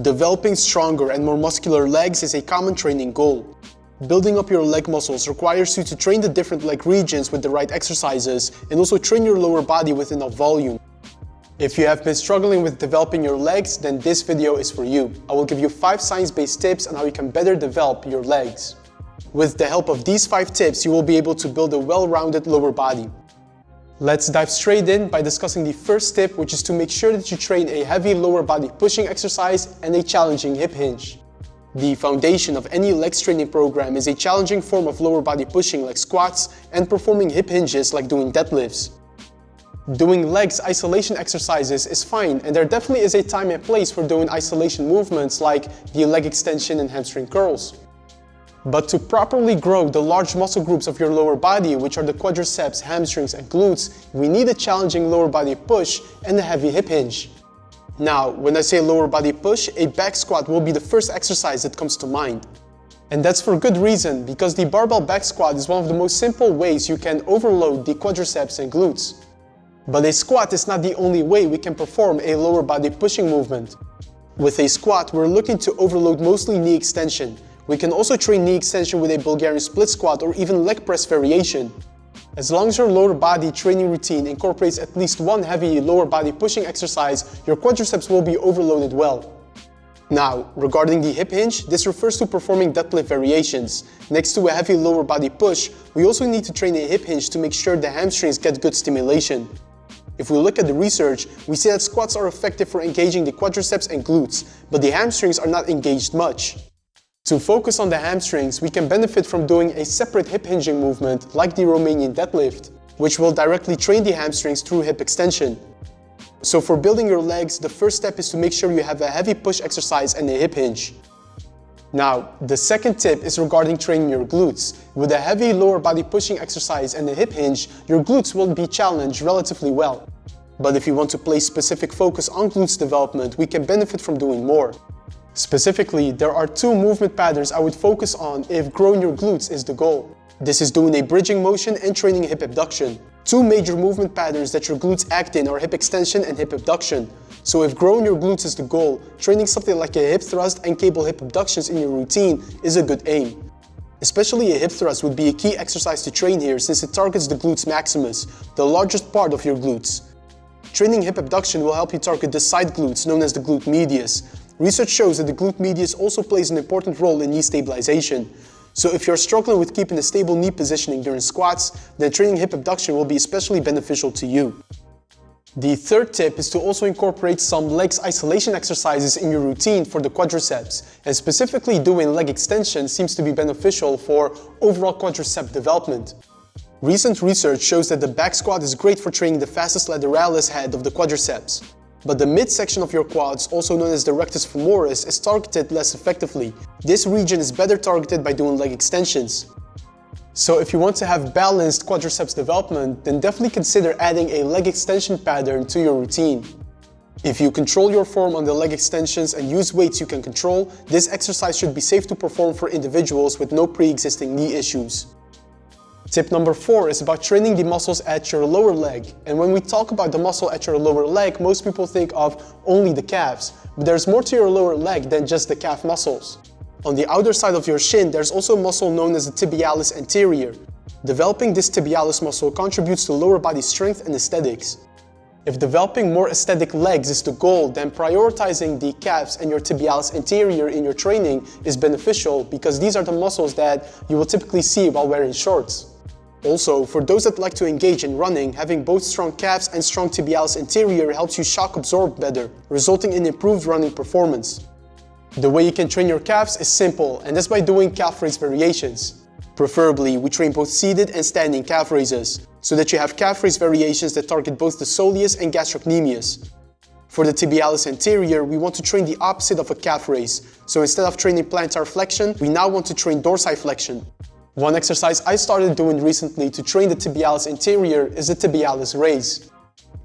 Developing stronger and more muscular legs is a common training goal. Building up your leg muscles requires you to train the different leg regions with the right exercises and also train your lower body with enough volume. If you have been struggling with developing your legs, then this video is for you. I will give you 5 science-based tips on how you can better develop your legs. With the help of these 5 tips, you will be able to build a well-rounded lower body. Let's dive straight in by discussing the first tip, which is to make sure that you train a heavy lower body pushing exercise and a challenging hip hinge. The foundation of any legs training program is a challenging form of lower body pushing like squats and performing hip hinges like doing deadlifts. Doing legs isolation exercises is fine, and there definitely is a time and place for doing isolation movements like the leg extension and hamstring curls. But to properly grow the large muscle groups of your lower body, which are the quadriceps, hamstrings, and glutes, we need a challenging lower body push and a heavy hip hinge. Now, when I say lower body push, a back squat will be the first exercise that comes to mind. And that's for good reason, because the barbell back squat is one of the most simple ways you can overload the quadriceps and glutes. But a squat is not the only way we can perform a lower body pushing movement. With a squat, we're looking to overload mostly knee extension. We can also train knee extension with a Bulgarian split squat or even leg press variation. As long as your lower body training routine incorporates at least one heavy lower body pushing exercise, your quadriceps will be overloaded well. Now, regarding the hip hinge, this refers to performing deadlift variations. Next to a heavy lower body push, we also need to train a hip hinge to make sure the hamstrings get good stimulation. If we look at the research, we see that squats are effective for engaging the quadriceps and glutes, but the hamstrings are not engaged much. To focus on the hamstrings, we can benefit from doing a separate hip hinging movement like the Romanian deadlift, which will directly train the hamstrings through hip extension. So for building your legs, the first step is to make sure you have a heavy push exercise and a hip hinge. Now, the second tip is regarding training your glutes. With a heavy lower body pushing exercise and a hip hinge, your glutes will be challenged relatively well. But if you want to place specific focus on glutes development, we can benefit from doing more. Specifically, there are 2 movement patterns I would focus on if growing your glutes is the goal. This is doing a bridging motion and training hip abduction. 2 major movement patterns that your glutes act in are hip extension and hip abduction. So if growing your glutes is the goal, training something like a hip thrust and cable hip abductions in your routine is a good aim. Especially a hip thrust would be a key exercise to train here since it targets the glutes maximus, the largest part of your glutes. Training hip abduction will help you target the side glutes known as the glute medius. Research shows that the glute medius also plays an important role in knee stabilization. So if you're struggling with keeping a stable knee positioning during squats, then training hip abduction will be especially beneficial to you. The third tip is to also incorporate some legs isolation exercises in your routine for the quadriceps, and specifically doing leg extension seems to be beneficial for overall quadricep development. Recent research shows that the back squat is great for training the vastus lateralis head of the quadriceps. But the midsection of your quads, also known as the rectus femoris, is targeted less effectively. This region is better targeted by doing leg extensions. So if you want to have balanced quadriceps development, then definitely consider adding a leg extension pattern to your routine. If you control your form on the leg extensions and use weights you can control, this exercise should be safe to perform for individuals with no pre-existing knee issues. Tip number 4 is about training the muscles at your lower leg. And when we talk about the muscle at your lower leg, most people think of only the calves. But there's more to your lower leg than just the calf muscles. On the outer side of your shin, there's also a muscle known as the tibialis anterior. Developing this tibialis muscle contributes to lower body strength and aesthetics. If developing more aesthetic legs is the goal, then prioritizing the calves and your tibialis anterior in your training is beneficial because these are the muscles that you will typically see while wearing shorts. Also, for those that like to engage in running, having both strong calves and strong tibialis anterior helps you shock absorb better, resulting in improved running performance. The way you can train your calves is simple, and that's by doing calf raise variations. Preferably, we train both seated and standing calf raises, so that you have calf raise variations that target both the soleus and gastrocnemius. For the tibialis anterior, we want to train the opposite of a calf raise, so instead of training plantar flexion, we now want to train dorsiflexion. One exercise I started doing recently to train the tibialis anterior is the tibialis raise.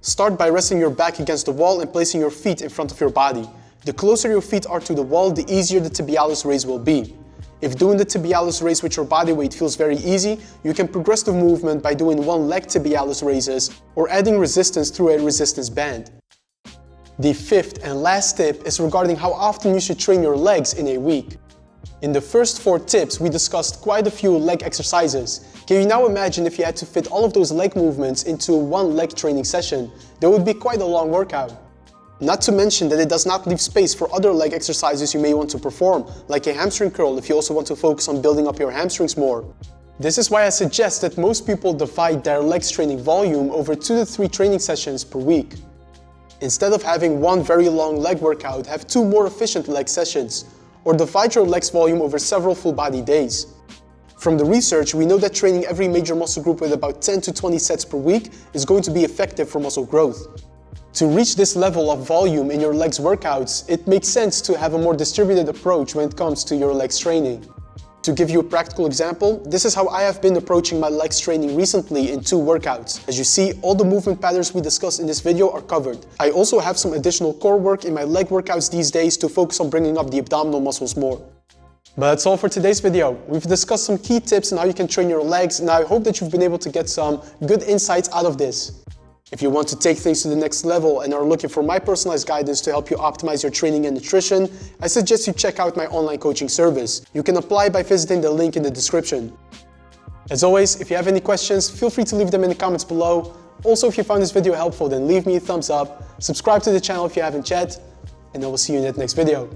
Start by resting your back against the wall and placing your feet in front of your body. The closer your feet are to the wall, the easier the tibialis raise will be. If doing the tibialis raise with your body weight feels very easy, you can progress the movement by doing one leg tibialis raises or adding resistance through a resistance band. The fifth and last tip is regarding how often you should train your legs in a week. In the first 4 tips, we discussed quite a few leg exercises. Can you now imagine if you had to fit all of those leg movements into one leg training session? That would be quite a long workout. Not to mention that it does not leave space for other leg exercises you may want to perform, like a hamstring curl if you also want to focus on building up your hamstrings more. This is why I suggest that most people divide their legs training volume over 2 to 3 training sessions per week. Instead of having one very long leg workout, have 2 more efficient leg sessions, or divide your legs volume over several full body days. From the research, we know that training every major muscle group with about 10 to 20 sets per week is going to be effective for muscle growth. To reach this level of volume in your legs workouts, it makes sense to have a more distributed approach when it comes to your legs training. To give you a practical example, this is how I have been approaching my legs training recently in 2 workouts. As you see, all the movement patterns we discussed in this video are covered. I also have some additional core work in my leg workouts these days to focus on bringing up the abdominal muscles more. But that's all for today's video. We've discussed some key tips on how you can train your legs, and I hope that you've been able to get some good insights out of this. If you want to take things to the next level and are looking for my personalized guidance to help you optimize your training and nutrition, I suggest you check out my online coaching service. You can apply by visiting the link in the description. As always, if you have any questions, feel free to leave them in the comments below. Also, if you found this video helpful, then leave me a thumbs up, subscribe to the channel if you haven't yet, and I will see you in that next video.